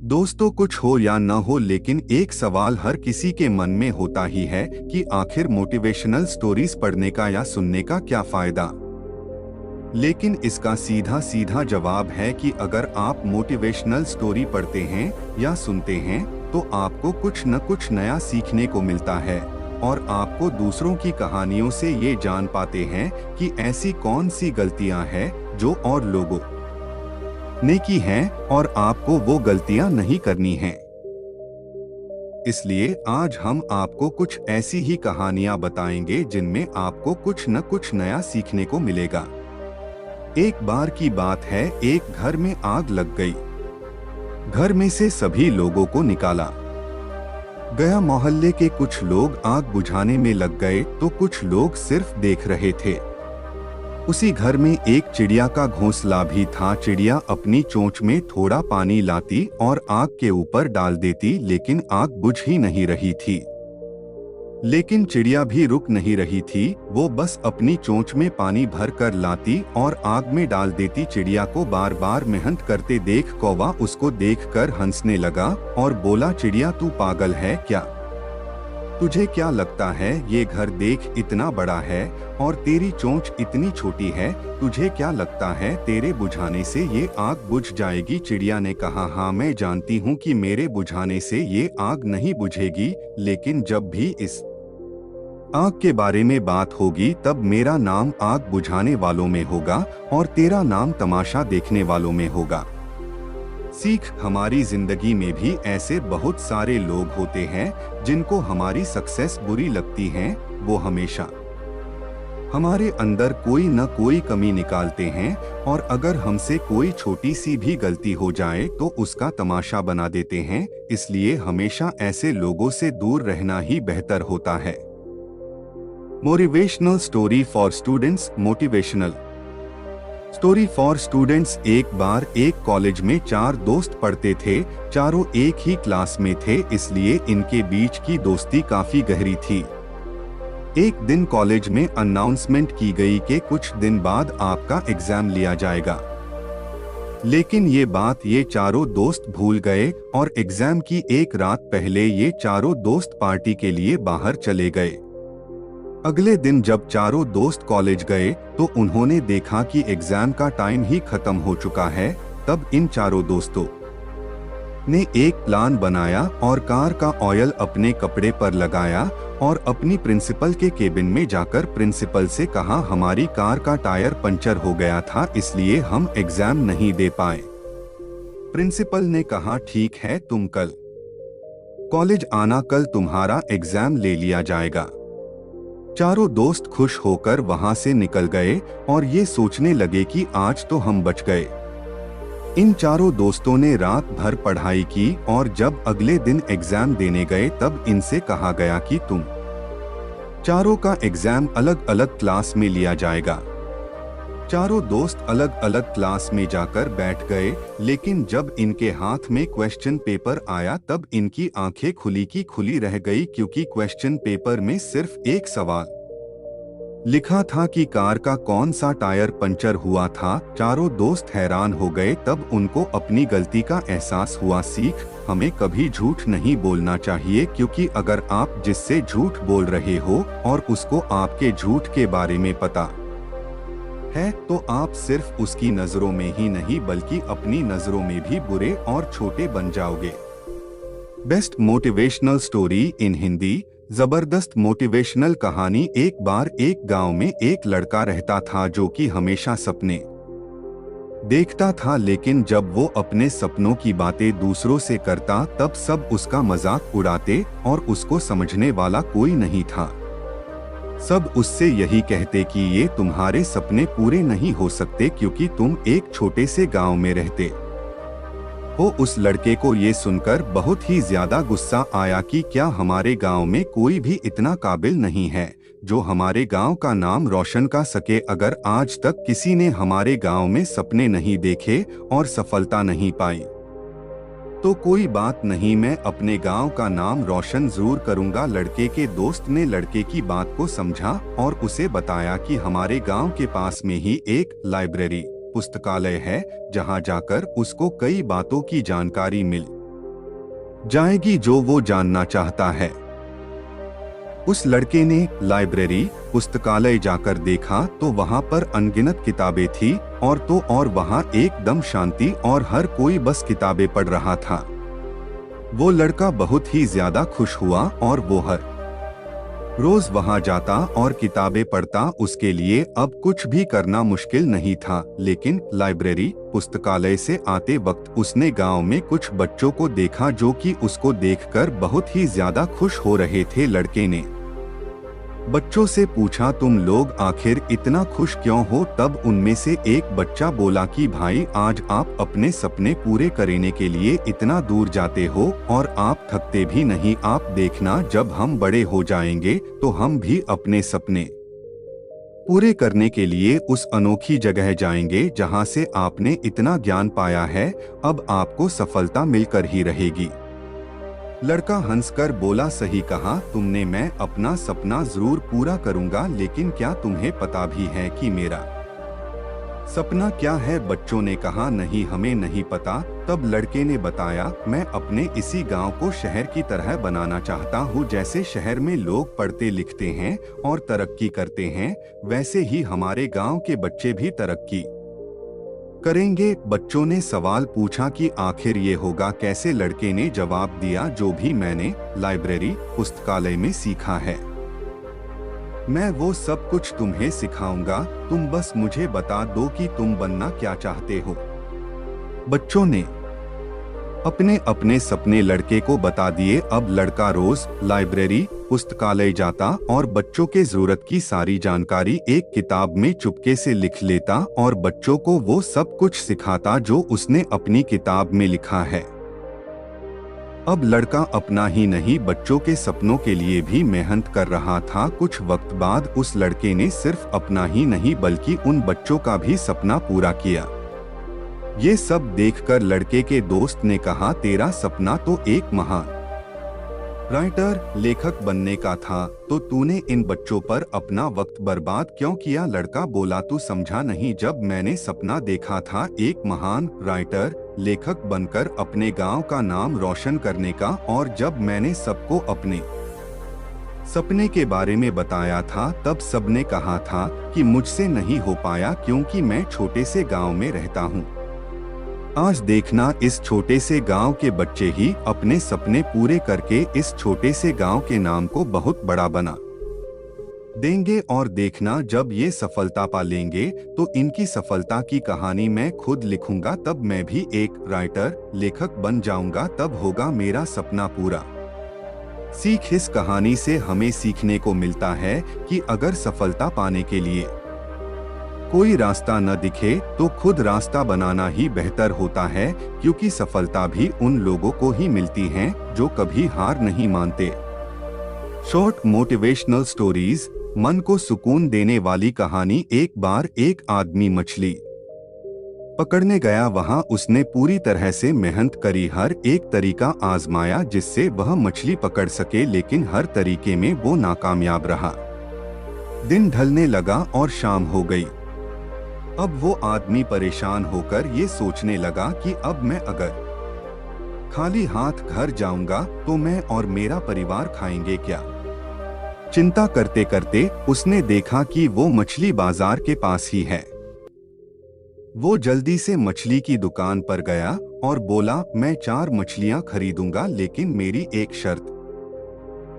दोस्तों, कुछ हो या न हो, लेकिन एक सवाल हर किसी के मन में होता ही है कि आखिर मोटिवेशनल स्टोरीज पढ़ने का या सुनने का क्या फायदा। लेकिन इसका सीधा सीधा जवाब है कि अगर आप मोटिवेशनल स्टोरी पढ़ते हैं या सुनते हैं तो आपको कुछ न कुछ नया सीखने को मिलता है और आपको दूसरों की कहानियों से ये जान पाते हैं कि ऐसी कौन सी गलतियां हैं जो और लोगों ने की हैं और आपको वो गलतियां नहीं करनी हैं। इसलिए आज हम आपको कुछ ऐसी ही कहानियां बताएंगे जिनमें आपको कुछ न कुछ नया सीखने को मिलेगा। एक बार की बात है, एक घर में आग लग गई। घर में से सभी लोगों को निकाला गया। मोहल्ले के कुछ लोग आग बुझाने में लग गए तो कुछ लोग सिर्फ देख रहे थे। उसी घर में एक चिड़िया का घोंसला भी था। चिड़िया अपनी चोंच में थोड़ा पानी लाती और आग के ऊपर डाल देती, लेकिन आग बुझ ही नहीं रही थी। लेकिन चिड़िया भी रुक नहीं रही थी, वो बस अपनी चोंच में पानी भर कर लाती और आग में डाल देती। चिड़िया को बार बार मेहनत करते देख कौवा उसको देखकर हंसने लगा और बोला, चिड़िया तू पागल है क्या? तुझे क्या लगता है ये घर देख इतना बड़ा है और तेरी चोंच इतनी छोटी है, तुझे क्या लगता है तेरे बुझाने से ये आग बुझ जाएगी? चिड़िया ने कहा, हाँ मैं जानती हूँ कि मेरे बुझाने से ये आग नहीं बुझेगी, लेकिन जब भी इस आग के बारे में बात होगी तब मेरा नाम आग बुझाने वालों में होगा और तेरा नाम तमाशा देखने वालों में होगा। सीख, हमारी जिंदगी में भी ऐसे बहुत सारे लोग होते हैं जिनको हमारी सक्सेस बुरी लगती है। वो हमेशा हमारे अंदर कोई न कोई कमी निकालते हैं और अगर हमसे कोई छोटी सी भी गलती हो जाए तो उसका तमाशा बना देते हैं। इसलिए हमेशा ऐसे लोगों से दूर रहना ही बेहतर होता है। Motivational story for students. Motivational story for students. एक बार एक कॉलेज में 4 दोस्त पढ़ते थे। चारों एक ही क्लास में थे, इसलिए इनके बीच की दोस्ती काफी गहरी थी। एक दिन कॉलेज में अनाउंसमेंट की गई कि कुछ दिन बाद आपका एग्जाम लिया जाएगा। लेकिन ये बात ये चारों दोस्त भूल गए और एग्जाम की एक रात पहले ये चारों दोस्त पार्टी के लिए बाहर चले गए। अगले दिन जब चारों दोस्त कॉलेज गए तो उन्होंने देखा कि एग्जाम का टाइम ही खत्म हो चुका है। तब इन चारों दोस्तों ने एक प्लान बनाया और कार का ऑयल अपने कपड़े पर लगाया और अपनी प्रिंसिपल के केबिन में जाकर प्रिंसिपल से कहा, हमारी कार का टायर पंचर हो गया था, इसलिए हम एग्जाम नहीं दे पाए। प्रिंसिपल ने कहा, ठीक है, तुम कल कॉलेज आना, कल तुम्हारा एग्जाम ले लिया जाएगा। चारों दोस्त खुश होकर वहां से निकल गए और ये सोचने लगे कि आज तो हम बच गए। इन चारों दोस्तों ने रात भर पढ़ाई की और जब अगले दिन एग्जाम देने गए तब इनसे कहा गया कि तुम चारों का एग्जाम अलग अलग क्लास में लिया जाएगा। चारों दोस्त अलग अलग क्लास में जाकर बैठ गए, लेकिन जब इनके हाथ में क्वेश्चन पेपर आया तब इनकी आंखें खुली की खुली रह गई, क्योंकि क्वेश्चन पेपर में सिर्फ एक सवाल लिखा था कि कार का कौन सा टायर पंचर हुआ था। चारों दोस्त हैरान हो गए। तब उनको अपनी गलती का एहसास हुआ। सीख, हमें कभी झूठ नहीं बोलना चाहिए, क्योंकि अगर आप जिससे झूठ बोल रहे हो और उसको आपके झूठ के बारे में पता है तो आप सिर्फ उसकी नजरों में ही नहीं बल्कि अपनी नजरों में भी बुरे और छोटे बन जाओगे। Best motivational story in Hindi. जबरदस्त मोटिवेशनल कहानी। एक बार एक गांव में एक लड़का रहता था जो कि हमेशा सपने देखता था, लेकिन जब वो अपने सपनों की बातें दूसरों से करता तब सब उसका मजाक उड़ाते और उसको समझने वाला कोई नहीं था। सब उससे यही कहते कि ये तुम्हारे सपने पूरे नहीं हो सकते क्योंकि तुम एक छोटे से गांव में रहते हो। उस लड़के को ये सुनकर बहुत ही ज्यादा गुस्सा आया कि क्या हमारे गांव में कोई भी इतना काबिल नहीं है जो हमारे गांव का नाम रोशन कर सके। अगर आज तक किसी ने हमारे गांव में सपने नहीं देखे और सफलता नहीं पाई तो कोई बात नहीं, मैं अपने गांव का नाम रोशन जरूर करूंगा। लड़के के दोस्त ने लड़के की बात को समझा और उसे बताया कि हमारे गांव के पास में ही एक लाइब्रेरी पुस्तकालय है, जहां जाकर उसको कई बातों की जानकारी मिल जाएगी जो वो जानना चाहता है। उस लड़के ने लाइब्रेरी पुस्तकालय जाकर देखा तो वहाँ पर अनगिनत किताबें थी और वहाँ एकदम शांति और हर कोई बस किताबें पढ़ रहा था। वो लड़का बहुत ही ज्यादा खुश हुआ और वो हर रोज वहां जाता और किताबें पढ़ता। उसके लिए अब कुछ भी करना मुश्किल नहीं था। लेकिन लाइब्रेरी पुस्तकालय से आते वक्त उसने गांव में कुछ बच्चों को देखा जो कि उसको देखकर बहुत ही ज्यादा खुश हो रहे थे। लड़के ने बच्चों से पूछा, तुम लोग आखिर इतना खुश क्यों हो? तब उनमें से एक बच्चा बोला कि भाई, आज आप अपने सपने पूरे करने के लिए इतना दूर जाते हो और आप थकते भी नहीं। आप देखना, जब हम बड़े हो जाएंगे तो हम भी अपने सपने पूरे करने के लिए उस अनोखी जगह जाएंगे जहां से आपने इतना ज्ञान पाया है। अब आपको सफलता मिलकर ही रहेगी। लड़का हंसकर बोला, सही कहा तुमने, मैं अपना सपना जरूर पूरा करूंगा। लेकिन क्या तुम्हें पता भी है कि मेरा सपना क्या है? बच्चों ने कहा, नहीं, हमें नहीं पता। तब लड़के ने बताया, मैं अपने इसी गांव को शहर की तरह बनाना चाहता हूं। जैसे शहर में लोग पढ़ते लिखते हैं और तरक्की करते हैं, वैसे ही हमारे गांव के बच्चे भी तरक्की करेंगे। बच्चों ने सवाल पूछा कि आखिर ये होगा कैसे? लड़के ने जवाब दिया, जो भी मैंने लाइब्रेरी पुस्तकालय में सीखा है, मैं वो सब कुछ तुम्हें सिखाऊंगा। तुम बस मुझे बता दो कि तुम बनना क्या चाहते हो। बच्चों ने अपने अपने सपने लड़के को बता दिए। अब लड़का रोज लाइब्रेरी पुस्तकालय जाता और बच्चों के जरूरत की सारी जानकारी एक किताब में चुपके से लिख लेता और बच्चों को वो सब कुछ सिखाता जो उसने अपनी किताब में लिखा है। अब लड़का अपना ही नहीं, बच्चों के सपनों के लिए भी मेहनत कर रहा था। कुछ वक्त बाद उस लड़के ने सिर्फ अपना ही नहीं बल्कि उन बच्चों का भी सपना पूरा किया। ये सब देखकर लड़के के दोस्त ने कहा, तेरा सपना तो एक महान राइटर लेखक बनने का था, तो तूने इन बच्चों पर अपना वक्त बर्बाद क्यों किया? लड़का बोला, तू समझा नहीं। जब मैंने सपना देखा था एक महान राइटर लेखक बनकर अपने गांव का नाम रोशन करने का, और जब मैंने सबको अपने सपने के बारे में बताया था, तब सबने कहा था कि मुझसे नहीं हो पाया क्योंकि मैं छोटे से गांव में रहता हूं। आज देखना, इस छोटे से गांव के बच्चे ही अपने सपने पूरे करके इस छोटे से गांव के नाम को बहुत बड़ा बना देंगे। और देखना, जब ये सफलता पा लेंगे तो इनकी सफलता की कहानी मैं खुद लिखूंगा। तब मैं भी एक राइटर लेखक बन जाऊंगा। तब होगा मेरा सपना पूरा। सीख, इस कहानी से हमें सीखने को मिलता है कि अगर सफलता पाने के लिए कोई रास्ता न दिखे तो खुद रास्ता बनाना ही बेहतर होता है, क्योंकि सफलता भी उन लोगों को ही मिलती है जो कभी हार नहीं मानते। शॉर्ट मोटिवेशनल स्टोरीज, मन को सुकून देने वाली कहानी। एक बार एक आदमी मछली पकड़ने गया। वहां उसने पूरी तरह से मेहनत करी, हर एक तरीका आजमाया जिससे वह मछली पकड़ सके, लेकिन हर तरीके में वो नाकामयाब रहा। दिन ढलने लगा और शाम हो गई। अब वो आदमी परेशान होकर ये सोचने लगा कि अब मैं अगर खाली हाथ घर जाऊंगा तो मैं और मेरा परिवार खाएंगे क्या? चिंता करते करते उसने देखा कि वो मछली बाजार के पास ही है। वो जल्दी से मछली की दुकान पर गया और बोला, मैं 4 मछलियां खरीदूंगा, लेकिन मेरी एक शर्त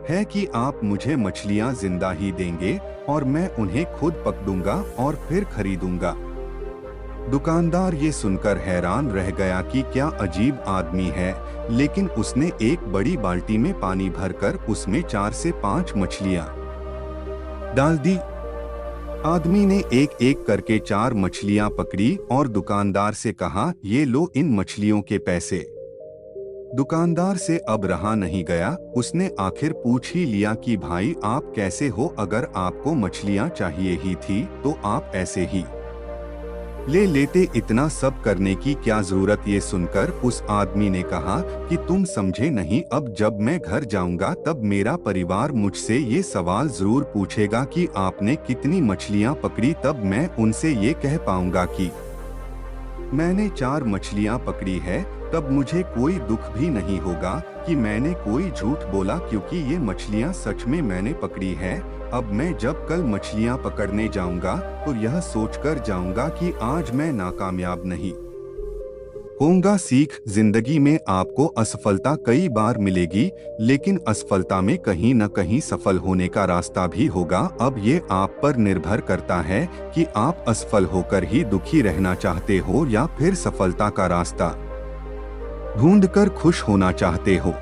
है कि आप मुझे मछलियां जिंदा ही देंगे और मैं उन्हें खुद पकड़ूंगा और फिर खरीदूंगा। दुकानदार ये सुनकर हैरान रह गया कि क्या अजीब आदमी है, लेकिन उसने एक बड़ी बाल्टी में पानी भरकर उसमें 4 से 5 मछलियां डाल दी। आदमी ने एक एक करके 4 मछलियां पकड़ी और दुकानदार से कहा, ये लो इन मछलियों के पैसे। दुकानदार से अब रहा नहीं गया। उसने आखिर पूछ ही लिया कि भाई आप कैसे हो? अगर आपको मछलियां चाहिए ही थी तो आप ऐसे ही ले लेते, इतना सब करने की क्या जरूरत? ये सुनकर उस आदमी ने कहा कि तुम समझे नहीं, अब जब मैं घर जाऊंगा तब मेरा परिवार मुझसे ये सवाल जरूर पूछेगा कि आपने कितनी मछलियां पकड़ी। तब मैं उनसे ये कह पाऊंगा कि मैंने 4 मछलियाँ पकड़ी है, तब मुझे कोई दुख भी नहीं होगा कि मैंने कोई झूठ बोला, क्योंकि ये मछलियाँ सच में मैंने पकड़ी है। अब मैं जब कल मछलियाँ पकड़ने जाऊंगा तो यह सोचकर जाऊंगा कि आज मैं नाकामयाब नहीं होऊंगा। सीख, जिंदगी में आपको असफलता कई बार मिलेगी, लेकिन असफलता में कहीं न कहीं सफल होने का रास्ता भी होगा। अब ये आप पर निर्भर करता है कि आप असफल होकर ही दुखी रहना चाहते हो या फिर सफलता का रास्ता ढूंढकर खुश होना चाहते हो।